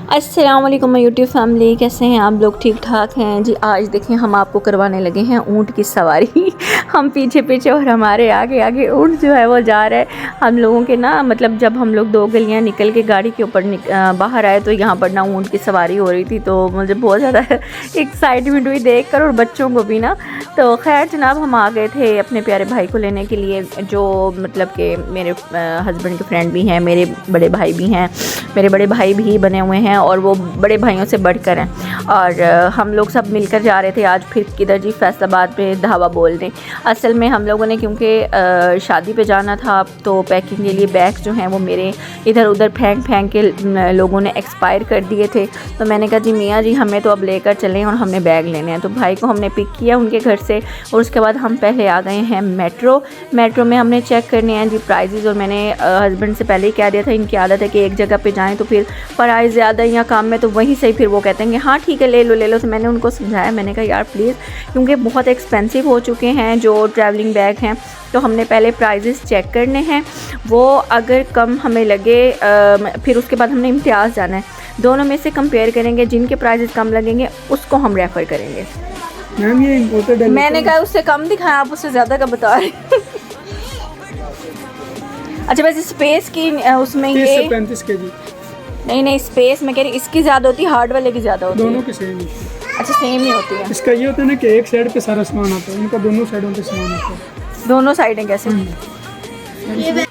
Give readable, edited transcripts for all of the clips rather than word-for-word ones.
अस्सलाम वालेकुम YouTube family, कैसे हैं आप लोग? ठीक ठाक हैं जी। आज देखें हम आपको करवाने लगे हैं ऊँट की सवारी हम पीछे पीछे और हमारे आगे आगे ऊँट जो है वो जा रहा है। हम लोगों के ना मतलब जब हम लोग 2 गलियां निकल के गाड़ी के ऊपर बाहर आए तो यहाँ पर ना ऊँट की सवारी हो रही थी, तो मुझे बहुत ज़्यादा एक्साइटमेंट हुई देख कर, और बच्चों को भी ना। तो खैर जनाब, हम आ गए थे अपने प्यारे भाई को लेने के लिए, जो मतलब कि मेरे हस्बैंड के फ्रेंड भी हैं, मेरे बड़े भाई भी हैं, मेरे बड़े भाई भी बने हुए हैं और वो बड़े भाइयों से बढ़कर हैं। और हम लोग सब मिलकर जा रहे थे आज फिर किधर जी, फैसलाबाद पे ढाबा बोलने। असल में हम लोगों ने क्योंकि शादी पे जाना था तो पैकिंग के लिए बैग्स जो हैं वो मेरे इधर उधर फेंक के लोगों ने एक्सपायर कर दिए थे। तो मैंने कहा जी मियाँ जी हमें तो अब लेकर चलें और हमने बैग लेने हैं। तो भाई को हमने पिक किया उनके घर से और उसके बाद हम पहले आ गए हैं मेट्रो में हमने चेक करने हैं जी प्राइजेज़। और मैंने हस्बैंड से पहले ही कह दिया था, इनकी आदत है कि एक जगह पे जाएं तो फिर प्राइस ज़्यादा या कम में तो वहीं से फिर वो कहते हैं कि हाँ ठीक है ले लो। तो मैंने उनको समझाया, मैंने कहा यार प्लीज़, क्योंकि बहुत एक्सपेंसिव हो चुके हैं जो ट्रैवलिंग बैग हैं, तो हमने पहले प्राइजेस चेक करने हैं। वो अगर कम हमें लगे फिर उसके बाद हमने इम्तियाज़ जाना है, दोनों में से कंपेयर करेंगे, जिनके प्राइजेस कम लगेंगे उसको हम रेफ़र करेंगे। मैम ये मैंने कहा उससे कम दिखाया, आप उससे ज़्यादा का बता रहे अच्छा वैसे स्पेस की उसमें ये 35 kg नहीं स्पेस मैं कह रही इसकी ज़्यादा होती है, हार्ड वाले की ज़्यादा होती है? दोनों की सेम ही। अच्छा सेम ही होती है। इसका ये होता है ना कि एक साइड पे सारा सामान आता है, इनका दोनों साइडों पे सामान आता है। दोनों साइडें कैसे?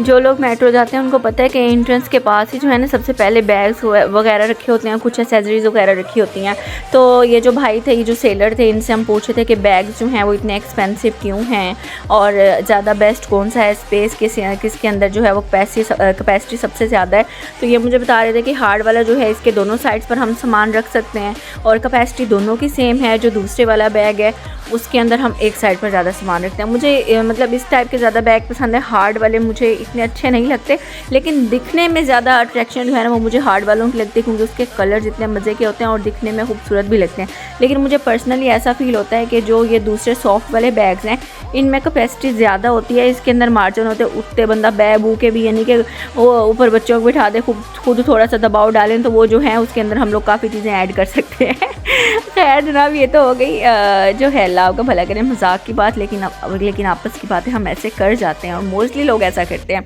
जो लोग मेट्रो जाते हैं उनको पता है कि एंट्रेंस के पास ही जो है ना सबसे पहले बैग्स वगैरह रखे होते हैं, कुछ एसेसरीज़ वगैरह रखी होती हैं। तो ये जो भाई थे, ये जो सेलर थे, इनसे हम पूछे थे कि बैग्स जो हैं वो इतने एक्सपेंसिव क्यों हैं और ज़्यादा बेस्ट कौन सा है, स्पेस किसके अंदर जो है वो कैपेसिटी सबसे ज़्यादा है। तो ये मुझे बता रहे थे कि हार्ड वाला जो है इसके दोनों साइड्स पर हम सामान रख सकते हैं और कैपेसिटी दोनों की सेम है। जो दूसरे वाला बैग है उसके अंदर हम एक साइड पर ज़्यादा सामान रखते हैं। मुझे मतलब इस टाइप के ज़्यादा बैग पसंद है, हार्ड वाले मुझे इतने अच्छे नहीं लगते, लेकिन दिखने में ज़्यादा अट्रैक्शन जो है ना वो मुझे हार्ड वालों की लगती है, क्योंकि उसके कलर जितने मज़े के होते हैं और दिखने में खूबसूरत भी लगते हैं। लेकिन मुझे पर्सनली ऐसा फील होता है कि जो ये दूसरे सॉफ्ट वाले बैग्स हैं इनमें कैपेसिटी ज़्यादा होती है, इसके अंदर मार्जिन होते हैं, उठते बंदा बू के भी, यानी कि वो ऊपर बच्चों को बिठा दे, खुद थोड़ा सा दबाव डालें तो वो जो है उसके अंदर हम लोग काफ़ी चीज़ें ऐड कर सकते हैं। खैर जनाब, ये तो हो गई जो है अल्लाह का भला करें मजाक की बात, लेकिन आपस की बातें हम ऐसे कर जाते हैं और मोस्टली लोग ऐसा करते हैं।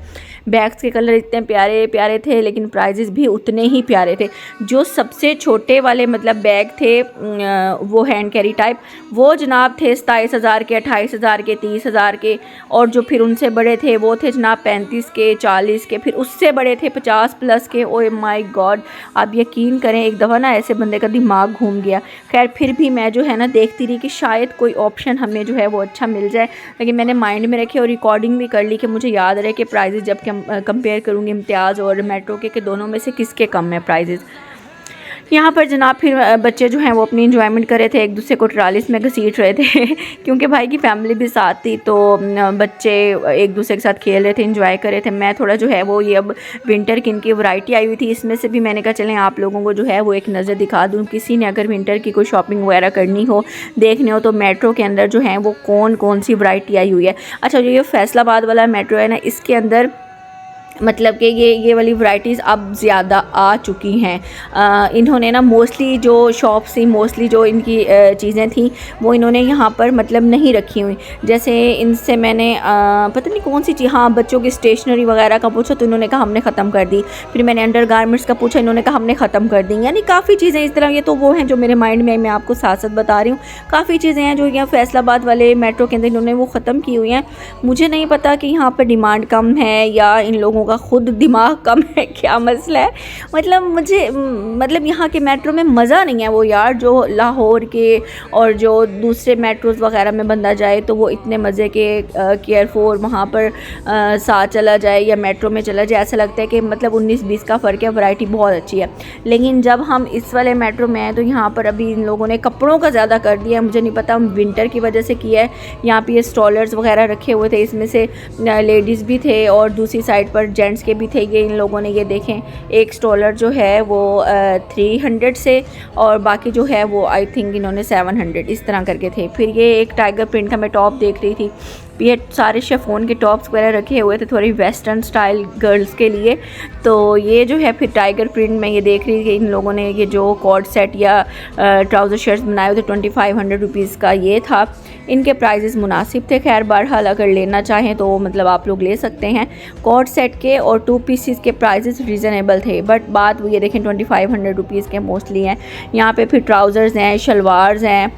बैग्स के कलर इतने प्यारे प्यारे थे लेकिन प्राइजेस भी उतने ही प्यारे थे। जो सबसे छोटे वाले मतलब बैग थे वो हैंड कैरी टाइप, वो जनाब थे 27,000 के, 28,000 के, 30,000 के। और जो फिर उनसे बड़े थे वो थे जनाब 35 के, 40 के, फिर उससे बड़े थे 50 प्लस के। ओए माय गॉड, आप यकीन करें एक दफ़ा ना ऐसे बंदे का दिमाग घूम गया। खैर फिर भी मैं जो है ना देखती रही कि शायद कोई ऑप्शन हमें जो है वो अच्छा मिल जाए, लेकिन मैंने माइंड में रखे और रिकॉर्डिंग भी कर ली कि मुझे याद रहे कि प्राइजेस जब कंपेयर करूँगी इम्तियाज़ और मेट्रो के दोनों में से किसके कम है प्राइजेस। यहाँ पर जनाब फिर बच्चे जो हैं वो अपनी इंजॉयमेंट कर रहे थे, एक दूसरे को ट्रालिस में घसीट रहे थे क्योंकि भाई की फैमिली भी साथ थी, तो बच्चे एक दूसरे के साथ खेल रहे थे, इंजॉय कर रहे थे। मैं थोड़ा जो है वो ये अब विंटर की इनकी वैरायटी आई हुई थी, इसमें से भी मैंने कहा चलें आप लोगों को जो है वो एक नज़र दिखा दूँ। किसी ने अगर विंटर की कोई शॉपिंग वगैरह करनी हो, देखने हो, तो मेट्रो के अंदर जो है वो कौन सी वैरायटी आई हुई है। अच्छा, जो ये फैसलाबाद वाला मेट्रो है ना, इसके अंदर मतलब कि ये वाली वैराइटीज़ अब ज़्यादा आ चुकी हैं। इन्होंने ना मोस्टली जो शॉप्स थी, मोस्टली जो इनकी चीज़ें थी वो इन्होंने यहाँ पर मतलब नहीं रखी हुई। जैसे इनसे मैंने पता नहीं कौन सी चीज़, हाँ बच्चों की स्टेशनरी वगैरह का पूछा तो इन्होंने कहा हमने ख़त्म कर दी। फिर मैंने अंडर गारमेंट्स का पूछा, इन्होंने कहा हमने ख़त्म कर दी। यानी काफ़ी चीज़ें इस तरह, ये तो वो हैं जो मेरे माइंड में मैं आपको साथ साथ बता रही हूँ। काफ़ी चीज़ें हैं जो यहाँ फैसलाबाद वाले मेट्रो के अंदर इन्होंने वो ख़त्म की हुई हैं। मुझे नहीं पता कि यहाँ पर डिमांड कम है या इन लोगों का खुद दिमाग कम है, क्या मसला है। मतलब यहाँ के मेट्रो में मज़ा नहीं है वो यार, जो लाहौर के और जो दूसरे मेट्रोज़ वगैरह में बंदा जाए तो वो इतने मज़े के केयरफुल वहाँ पर साथ चला जाए या मेट्रो में चला जाए, ऐसा लगता है कि मतलब 19-20 का फ़र्क है, वैरायटी बहुत अच्छी है। लेकिन जब हम इस वाले मेट्रो में आए तो यहाँ पर अभी इन लोगों ने कपड़ों का ज़्यादा कर दिया है, मुझे नहीं पता विंटर की वजह से किया है। यहाँ पे ये स्टॉलर्स वगैरह रखे हुए थे, इसमें से लेडीज़ भी थे और दूसरी साइड पर जेंट्स के भी थे। ये इन लोगों ने ये देखें, एक स्टॉलर जो है वो 300 से और बाकी जो है वो आई थिंक इन्होंने 700 इस तरह करके थे। फिर ये एक टाइगर प्रिंट का मैं टॉप देख रही थी ये सारे शेफोन के टॉप्स वगैरह रखे हुए थे थोड़ी वेस्टर्न स्टाइल गर्ल्स के लिए। तो ये जो है फिर टाइगर प्रिंट में ये देख रही थी इन लोगों ने ये जो कॉर्ड सेट या ट्राउज़र शर्ट्स बनाए हुए थे 2500 रुपीज़ का ये था। इनके प्राइजेस मुनासिब थे। खैर बहरहाल अगर लेना चाहें तो मतलब आप लोग ले सकते हैं। कॉर्ड सेट के और 2 पीसीस के प्राइजेस रीज़नेबल थे, बट बात वो ये देखें 2500 रुपीज़ के मोस्टली हैं। यहाँ पे फिर ट्राउज़र्स हैं, शलवार्स हैं,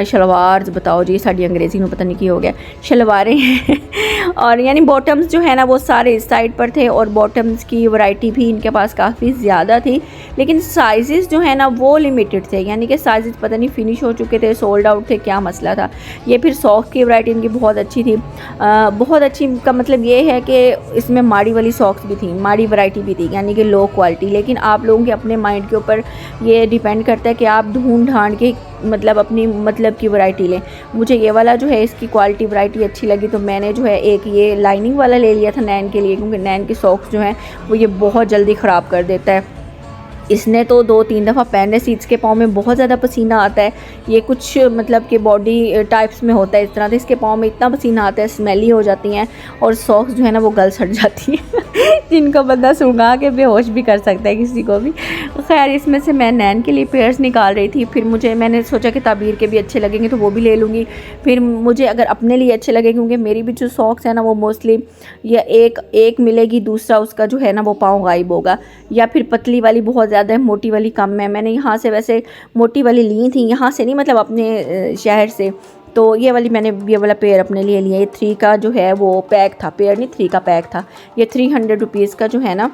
शलवार बताओ जी साड़ी अंग्रेज़ी में पता नहीं की हो गया, शलवारें हैं और यानी बॉटम्स जो है ना वो सारे इस साइड पर थे और बॉटम्स की वैरायटी भी इनके पास काफ़ी ज़्यादा थी, लेकिन साइज़ जो है ना वो लिमिटेड थे, यानी कि साइज़ पता नहीं फिनिश हो चुके थे, सोल्ड आउट थे, क्या मसला था। ये फिर सॉक्स की वैरायटी इनकी बहुत अच्छी थी, बहुत अच्छी का मतलब ये है कि इसमें माड़ी वाली सॉक्स भी थी, माड़ी वैरायटी भी थी, यानी कि लो क्वालिटी। लेकिन आप लोगों के अपने माइंड के ऊपर ये डिपेंड करता है कि आप ढूंढ ढांड के मतलब अपनी मतलब की वैरायटी लें। मुझे ये वाला जो है इसकी क्वालिटी वैरायटी अच्छी लगी तो मैंने जो है एक ये लाइनिंग वाला ले लिया था नैन के लिए, क्योंकि नैन की सॉक्स जो हैं वो ये बहुत जल्दी ख़राब कर देता है। इसने तो 2-3 दफ़ा पहनने से इसके पाँव में बहुत ज़्यादा पसीना आता है। ये कुछ मतलब कि बॉडी टाइप्स में होता है इस तरह से, इसके पाँव में इतना पसीना आता है, स्मेली हो जाती हैं और सॉक्स जो है ना वो गल सड़ जाती हैं जिनको बंदा सूंघा के बेहोश भी कर सकता है किसी को भी। खैर इसमें से मैं नैन के लिए पेयर्स निकाल रही थी, फिर मैंने सोचा कि ताबीर के भी अच्छे लगेंगे तो वो भी ले लूँगी। फिर मुझे अगर अपने लिए अच्छे लगे, क्योंकि मेरी भी जो सॉक्स है ना वो मोस्टली या एक मिलेगी, दूसरा उसका जो है ना वो पाँव गायब होगा, या फिर पतली वाली बहुत ज़्यादा है, मोटी वाली कम है। मैंने यहाँ से वैसे मोटी वाली ली थी, यहाँ से नहीं मतलब अपने शहर से, तो ये वाला पेयर अपने लिए लिया। ये 3 का जो है वो पैक था, पेयर नहीं 3 का पैक था। ये 300 रुपीज़ का जो है ना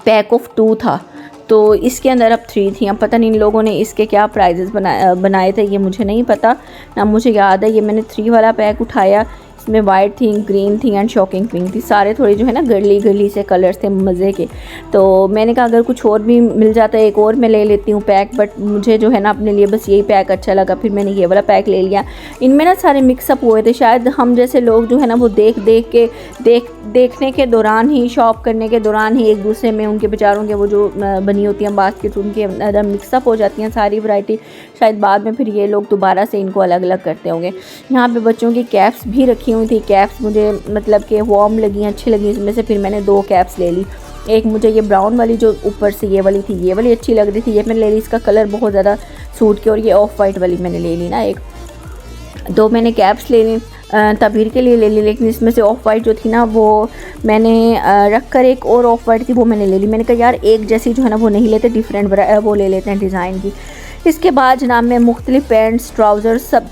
पैक ऑफ 2 था, तो इसके अंदर अब 3 थी। अब पता नहीं इन लोगों ने इसके क्या प्राइजेस बनाए थे, ये मुझे नहीं पता ना, मुझे याद है ये मैंने 3 वाला पैक उठाया। इसमें वाइट थी, ग्रीन थी एंड शॉकिंग पिंक थी, सारे थोड़े जो है ना गर्ली से कलर्स थे मज़े के। तो मैंने कहा अगर कुछ और भी मिल जाता है एक और मैं ले लेती हूँ पैक, बट मुझे जो है ना अपने लिए बस यही पैक अच्छा लगा, फिर मैंने ये वाला पैक ले लिया। इनमें ना सारे मिक्सअप हुए थे, शायद हम जैसे लोग जो है ना वो देखने के दौरान ही, शॉप करने के दौरान ही एक दूसरे में उनके बेचारों के वो जो बनी होती हैं बास्केट, उनके अंदर मिक्सअप हो जाती हैं सारी वैरायटी। शायद बाद में फिर ये लोग दोबारा से इनको अलग अलग करते होंगे। यहाँ पे बच्चों की कैप्स भी रखी हुई थी, कैप्स मुझे मतलब कि वार्म लगी, अच्छी लगी, इसमें से फिर मैंने 2 कैप्स ले ली। एक मुझे ये ब्राउन वाली जो ऊपर से ये वाली थी, ये वाली अच्छी लग रही थी, ये मैंने ले ली, इसका कलर बहुत ज़्यादा सूट किया, और ये ऑफ वाइट वाली मैंने ले ली ना, 2 मैंने कैप्स ले ली, तबीर के लिए ले ली, लेकिन इसमें से ऑफ वाइट जो थी ना वो मैंने रख कर एक और ऑफ वाइट थी वो मैंने ले ली। मैंने कहा यार एक जैसी जो है ना वो नहीं लेते, डिफरेंट वो ले लेते हैं डिज़ाइन की। इसके बाद जनाब मैं मुख्तलिफ पैंट्स, ट्राउज़र सब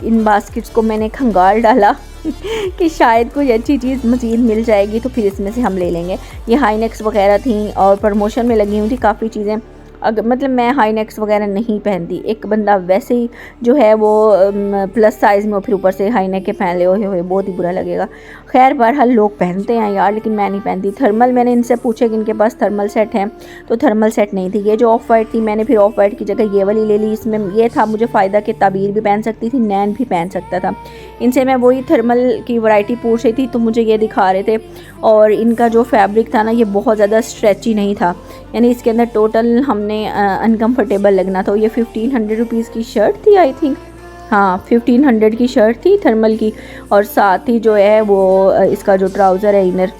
इन बास्केट्स को मैंने खंगाल डाला कि शायद कोई अच्छी चीज़ मज़ीद मिल जाएगी तो फिर इसमें से हम ले लेंगे। ये हाई नेक्स वगैरह थी और प्रमोशन में लगी हुई थी काफ़ी चीज़ें। अगर मतलब मैं हाई नेक्स वगैरह नहीं पहनती, एक बंदा वैसे ही जो है वो प्लस साइज़ में फिर ऊपर से हाई नेक के पहन ले हुए बहुत ही बुरा लगेगा। खैर बहरहाल लोग पहनते हैं यार, लेकिन मैं नहीं पहनती। थर्मल मैंने इनसे पूछा कि इनके पास थर्मल सेट हैं, तो थर्मल सेट नहीं थी। ये जो ऑफ वाइट थी मैंने फिर ऑफ वाइट की जगह ये वाली ले ली। इसमें ये था मुझे फ़ायदा कि ताबीर भी पहन सकती थी, नैन भी पहन सकता था। इनसे मैं वही थर्मल की वैरायटी पूछ रही थी तो मुझे ये दिखा रहे थे, और इनका जो फैब्रिक था ना ये बहुत ज़्यादा स्ट्रेची नहीं था, यानी इसके अंदर टोटल हमने अनकम्फर्टेबल लगना था। ये 1500 रुपीज़ की शर्ट थी आई थिंक, हाँ 1500 की शर्ट थी थर्मल की, और साथ ही जो है वो इसका जो ट्राउज़र है इनर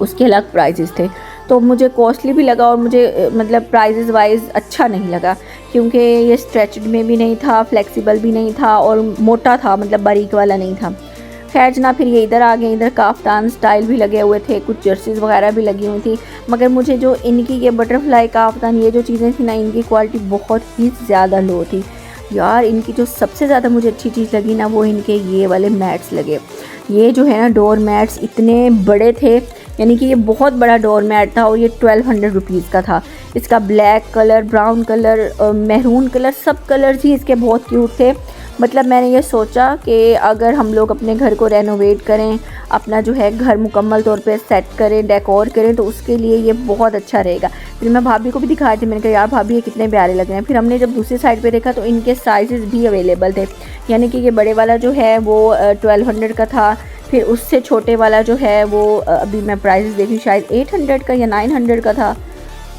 उसके अलग प्राइजेस थे। तो मुझे कॉस्टली भी लगा और मुझे मतलब प्राइजेस वाइज अच्छा नहीं लगा, क्योंकि ये स्ट्रेचड में भी नहीं था, फ्लेक्सिबल भी नहीं था और मोटा था, मतलब बारीक वाला नहीं था। खैर जना फिर ये इधर आ गए, इधर काफ्तान स्टाइल भी लगे हुए थे, कुछ जर्सीज़ वगैरह भी लगी हुई थी, मगर मुझे जो इनकी ये बटरफ्लाई काफ्तान ये जो चीज़ें थी ना इनकी क्वालिटी बहुत ही ज़्यादा लो थी यार। इनकी जो सबसे ज़्यादा मुझे अच्छी चीज़ लगी ना वो इनके ये वाले मैट्स लगे। ये जो है ना डोर मैट्स इतने बड़े थे, यानी कि ये बहुत बड़ा डोर मैट था और ये 1200 रुपीज़ का था। इसका black colour, brown colour, maroon colour, सब कलर्स ही इसके बहुत क्यूट थे। मतलब मैंने ये सोचा कि अगर हम लोग अपने घर को रेनोवेट करें, अपना जो है घर मुकम्मल तौर पे सेट करें, डेकोर करें, तो उसके लिए ये बहुत अच्छा रहेगा। फिर मैं भाभी को भी दिखाई थी, मैंने कहा यार भाभी ये कितने प्यारे लग रहे हैं। फिर हमने जब दूसरी साइड पे देखा तो इनके साइज़ भी अवेलेबल थे, यानी कि ये बड़े वाला जो है वो 1200 का था, फिर उससे छोटे वाला जो है वो अभी मैं प्राइस देखी शायद 800 का या 900 का था,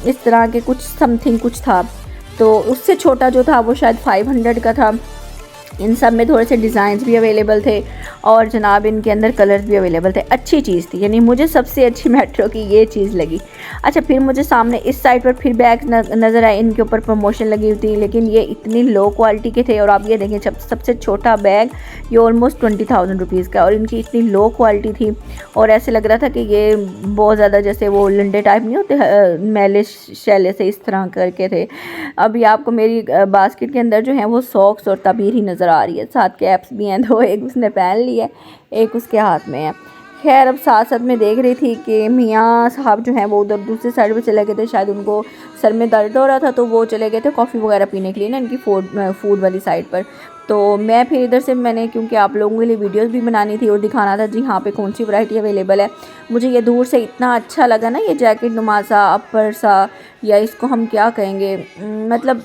इस तरह के कुछ समथिंग कुछ था। तो उससे छोटा जो था वो शायद 500 का था, इन सब में थोड़े से डिज़ाइंस भी अवेलेबल थे और जनाब इनके अंदर कलर्स भी अवेलेबल थे। अच्छी चीज़ थी, यानी मुझे सबसे अच्छी मेट्रो की ये चीज़ लगी। अच्छा, फिर मुझे सामने इस साइड पर फिर बैग नज़र आए, इनके ऊपर प्रमोशन लगी हुई थी, लेकिन ये इतनी लो क्वालिटी के थे। और आप ये देखें, सबसे छोटा बैग ये ऑलमोस्ट 20,000 रुपीज़ का, और इनकी इतनी लो क्वालिटी थी और ऐसे लग रहा था कि ये बहुत ज़्यादा जैसे वो लंडे टाइप नहीं होते, मैले शैले से इस तरह करके थे। अभी आपको मेरी बास्केट के अंदर जो है वो सॉक्स और तबीर ही नज़र आ रही है, साथ कैप्स भी हैं, दो, एक उसने पहन ली है, एक उसके हाथ में है। खैर, अब साथ साथ में देख रही थी कि मियाँ साहब जो हैं वो उधर दूसरी साइड पे चले गए थे, शायद उनको सर में दर्द हो रहा था तो वो चले गए थे कॉफ़ी वगैरह पीने के लिए ना, इनकी फूड वाली साइड पर। तो मैं फिर इधर से मैंने, क्योंकि आप लोगों के लिए वीडियोस भी बनानी थी और दिखाना था जी हाँ पे कौन सी वैरायटी अवेलेबल है। मुझे ये दूर से इतना अच्छा लगा ना, ये जैकेट नुमा सा, अपर सा, या इसको हम क्या कहेंगे, मतलब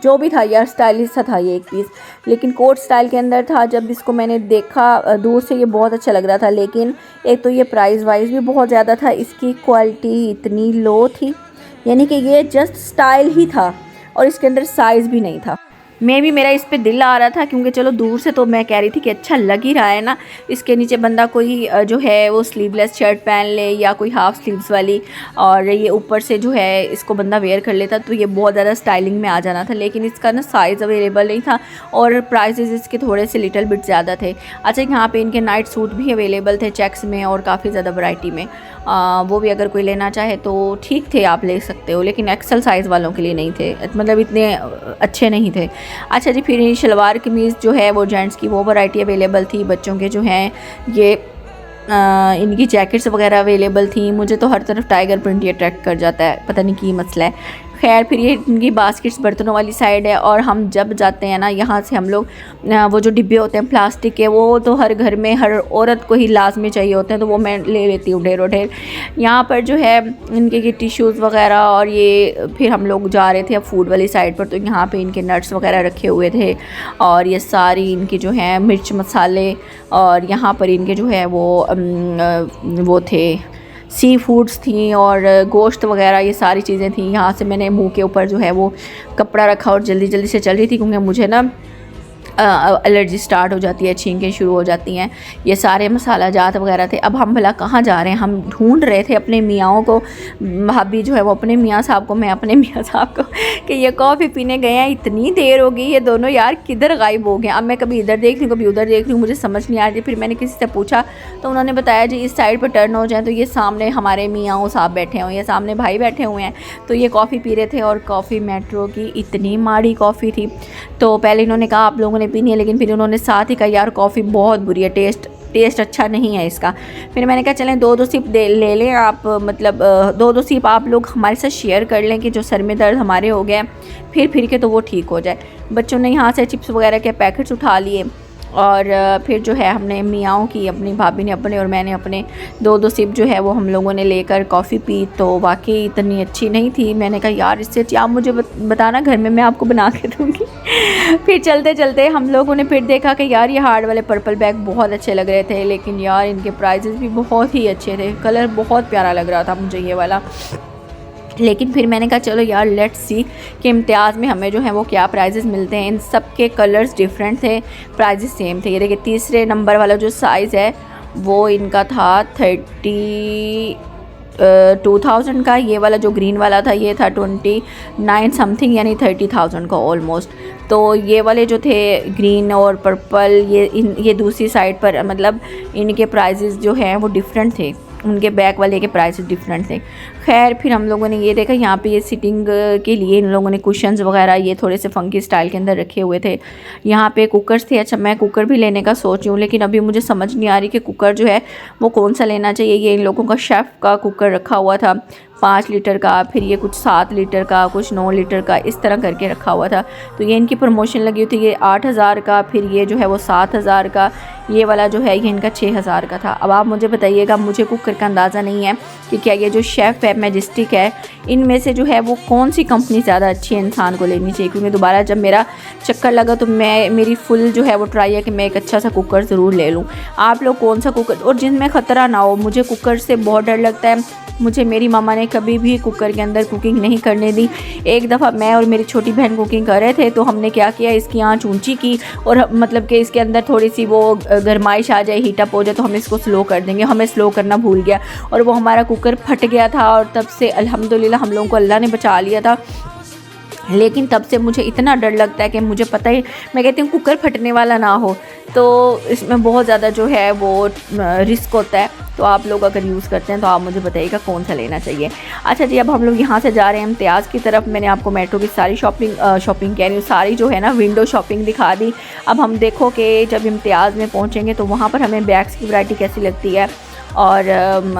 जो भी था यार, स्टाइलिश सा था ये एक पीस, लेकिन कोट स्टाइल के अंदर था। जब इसको मैंने देखा दूर से ये बहुत अच्छा लग रहा था, लेकिन एक तो ये प्राइस वाइज भी बहुत ज़्यादा था, इसकी क्वालिटी इतनी लो थी, यानी कि ये जस्ट स्टाइल ही था और इसके अंदर साइज़ भी नहीं था। मैं भी, मेरा इस पे दिल आ रहा था, क्योंकि चलो दूर से तो मैं कह रही थी कि अच्छा लग ही रहा है ना, इसके नीचे बंदा कोई जो है वो स्लीवलेस शर्ट पहन ले या कोई हाफ़ स्लीव्स वाली, और ये ऊपर से जो है इसको बंदा वेयर कर लेता तो ये बहुत ज़्यादा स्टाइलिंग में आ जाना था, लेकिन इसका ना साइज़ अवेलेबल नहीं था और प्राइसेस इसके थोड़े से लिटिल बिट ज़्यादा थे। अच्छा, यहाँ पे इनके नाइट सूट भी अवेलेबल थे चेक्स में और काफ़ी ज़्यादा वैरायटी में, वो भी अगर कोई लेना चाहे तो ठीक थे, आप ले सकते हो, लेकिन एक्सल साइज़ वालों के लिए नहीं थे, मतलब इतने अच्छे नहीं थे। अच्छा जी, फिर शलवार कमीज़ जो है वो जेंट्स की वो वैरायटी अवेलेबल थी, बच्चों के जो हैं ये इनकी जैकेट्स वगैरह अवेलेबल थी। मुझे तो हर तरफ टाइगर प्रिंट ही अट्रैक्ट कर जाता है, पता नहीं की मसला है। खैर, फिर ये इनकी बास्केट्स बर्तनों वाली साइड है, और हम जब जाते हैं ना यहाँ से, हम लोग वो जो डिब्बे होते हैं प्लास्टिक के, वो तो हर घर में हर औरत को ही लाजमी चाहिए होते हैं, तो वो मैं ले लेती हूँ ढेरों ढेर। यहाँ पर जो है इनके ये टिश्यूज़ वगैरह, और ये फिर हम लोग जा रहे थे अब फूड वाली साइड पर, तो यहाँ पे इनके नट्स वगैरह रखे हुए थे, और ये सारी इनकी जो है मिर्च मसाले, और यहाँ पर इनके जो है वो थे सी फूड्स थी और गोश्त वगैरह, ये सारी चीज़ें थी। यहाँ से मैंने मुंह के ऊपर जो है वो कपड़ा रखा और जल्दी जल्दी से चल रही थी, क्योंकि मुझे ना एलर्जी स्टार्ट हो जाती है, छींकें शुरू हो जाती हैं। ये सारे मसाला जात वगैरह थे। अब हम भला कहाँ जा रहे हैं, हम ढूंढ रहे थे अपने मियाँओं को, भाभी जो है वो अपने मियाँ साहब को, मैं अपने मियाँ साहब को, कि ये कॉफ़ी पीने गए हैं, इतनी देर हो गई, ये दोनों यार किधर गायब हो गए। अब मैं कभी इधर देख रही हूँ कभी उधर देख रही हूँ, मुझे समझ नहीं आ रही। फिर मैंने किसी से पूछा तो उन्होंने बताया जी इस साइड पर टर्न हो जाए तो ये सामने हमारे मियाँ साहब बैठे हुए हैं, सामने भाई बैठे हुए हैं, तो ये कॉफ़ी पी रहे थे। और कॉफ़ी मेट्रो की इतनी माड़ी कॉफ़ी थी, तो पहले इन्होंने कहा आप लोगों ने पीनी है, लेकिन फिर उन्होंने साथ ही कहा यार कॉफ़ी बहुत बुरी है, टेस्ट अच्छा नहीं है इसका। फिर मैंने कहा चलें दो सिप ले लें आप, मतलब दो सिप आप लोग हमारे साथ शेयर कर लें कि जो सर में दर्द हमारे हो गया फिर के तो वो ठीक हो जाए। बच्चों ने यहाँ से चिप्स वगैरह के पैकेट्स उठा लिए, और फिर जो है हमने मियाँओं की, अपनी भाभी ने अपने और मैंने अपने दो सिप जो है वो हम लोगों ने लेकर कॉफ़ी पी। तो वाकई इतनी अच्छी नहीं थी। मैंने कहा यार इससे अच्छी आप मुझे बताना, घर में मैं आपको बना के दूँगी। फिर चलते चलते हम लोगों ने फिर देखा कि यार ये हार्ड वाले पर्पल बैग बहुत अच्छे लग रहे थे, लेकिन यार इनके प्राइजेस भी बहुत ही अच्छे थे, कलर बहुत प्यारा लग रहा था मुझे ये वाला। लेकिन फिर मैंने कहा चलो यार लेट्स सी कि इम्तियाज़ में हमें जो है वो क्या प्राइजेस मिलते हैं। इन सब के कलर्स डिफरेंट थे, प्राइजेस सेम थे। ये देखिए तीसरे नंबर वाला जो साइज़ है वो इनका था 32,000 का, ये वाला जो ग्रीन वाला था ये था 29 समथिंग, यानी 30,000 का ऑलमोस्ट। तो ये वाले जो थे ग्रीन और पर्पल, ये दूसरी साइड पर, मतलब इनके प्राइजेस जो हैं वो डिफरेंट थे, उनके बैक वाले के प्राइसेस डिफरेंट थे। खैर फिर हम लोगों ने ये देखा यहाँ पे ये सिटिंग के लिए इन लोगों ने कुशन्स वगैरह ये थोड़े से फंकी स्टाइल के अंदर रखे हुए थे। यहाँ पे कुकर्स थे। अच्छा मैं कुकर भी लेने का सोच रही हूँ, लेकिन अभी मुझे समझ नहीं आ रही कि कुकर जो है वो कौन सा लेना चाहिए। ये इन लोगों का शेफ़ का कुकर रखा हुआ था 5 लीटर का, फिर ये कुछ 7 लीटर का, कुछ 9 लीटर का, इस तरह करके रखा हुआ था। तो ये इनकी प्रमोशन लगी हुई थी, ये 8,000 का, फिर ये जो है वो 7,000 का, ये वाला जो है ये इनका 6,000 का था। अब आप मुझे बताइएगा, मुझे कुकर का अंदाज़ा नहीं है कि क्या ये जो शेफ़ है मैजेस्टिक है, इनमें से जो है वो कौन सी कंपनी ज़्यादा अच्छी है इंसान को लेनी चाहिए। क्योंकि दोबारा जब मेरा चक्कर लगा तो मेरी फुल जो है वो ट्राई है कि मैं एक अच्छा सा कुकर ज़रूर ले लूँ। आप लोग कौन सा कुकर, और जिनमें ख़तरा ना हो। मुझे कुकर से बहुत डर लगता है, मुझे मेरी मामा ने कभी भी कुकर के अंदर कुकिंग नहीं करने दी। एक दफ़ा मैं और मेरी छोटी बहन कुकिंग कर रहे थे तो हमने क्या किया, इसकी आंच ऊंची की और मतलब कि इसके अंदर थोड़ी सी वो गरमाइश आ जाए, हीटअप हो जाए तो हम इसको स्लो कर देंगे। हमें स्लो करना भूल गया और वो हमारा कुकर फट गया था। और तब से अल्हम्दुलिल्लाह हम लोगों को अल्लाह ने बचा लिया था। लेकिन तब से मुझे इतना डर लगता है कि मुझे पता ही, मैं कहती हूँ कुकर फटने वाला ना हो, तो इसमें बहुत ज़्यादा जो है वो रिस्क होता है। तो आप लोग अगर यूज़ करते हैं तो आप मुझे बताइएगा कौन सा लेना चाहिए। अच्छा जी, अब हम लोग यहाँ से जा रहे हैं इम्तियाज़ की तरफ। मैंने आपको मेट्रो की सारी शॉपिंग कह रही हूँ, सारी जो है ना विंडो शॉपिंग दिखा दी। अब हम देखो कि जब इम्तियाज़ में पहुँचेंगे तो वहाँ पर हमें बैग्स की वैरायटी कैसी लगती है और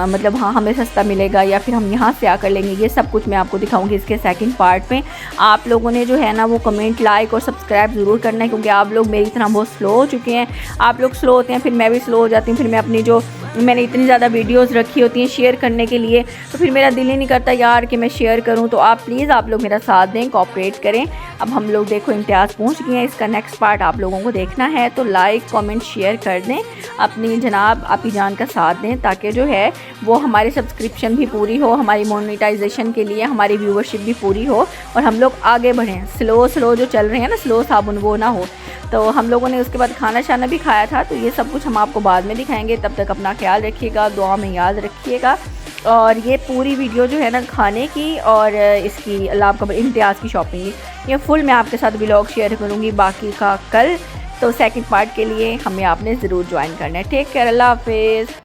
मतलब हाँ हमें सस्ता मिलेगा या फिर हम यहाँ से आकर लेंगे, ये सब कुछ मैं आपको दिखाऊंगी इसके सेकंड पार्ट में। आप लोगों ने जो है ना वो कमेंट, लाइक और सब्सक्राइब ज़रूर करना है, क्योंकि आप लोग मेरी तरह बहुत स्लो हो चुके हैं। आप लोग स्लो होते हैं, फिर मैं भी स्लो हो जाती हूँ। फिर मैं अपनी जो मैंने इतनी ज़्यादा वीडियोस रखी होती हैं शेयर करने के लिए, तो फिर मेरा दिल ही नहीं करता यार कि मैं शेयर करूँ। तो आप प्लीज़ आप लोग मेरा साथ दें, कोऑपरेट करें। अब हम लोग देखो इम्तियाज़ पहुँच गए हैं, इसका नेक्स्ट पार्ट आप लोगों को देखना है तो लाइक कमेंट शेयर कर दें, अपनी जनाब आपी जान का साथ दें, ताकि जो है वो हमारी सब्सक्रिप्शन भी पूरी हो, हमारी मोनेटाइजेशन के लिए हमारी व्यूअरशिप भी पूरी हो और हम लोग आगे बढ़ें। स्लो जो चल रहे हैं ना, स्लो साबुन वो ना हो। तो हम लोगों ने उसके बाद खाना शाना भी खाया था, तो ये सब कुछ हम आपको बाद में दिखाएंगे। तब तक अपना ख्याल रखिएगा, दुआ में याद रखिएगा। और ये पूरी वीडियो जो है ना खाने की और इसकी अल्लाह आपका इम्तियाज़ की शॉपिंग की, ये फुल मैं आपके साथ व्लॉग शेयर करूँगी, बाकी का कल। तो सेकंड पार्ट के लिए हमें आपने ज़रूर ज्वाइन करना है। टेक केयर, अल्लाह हाफिज़।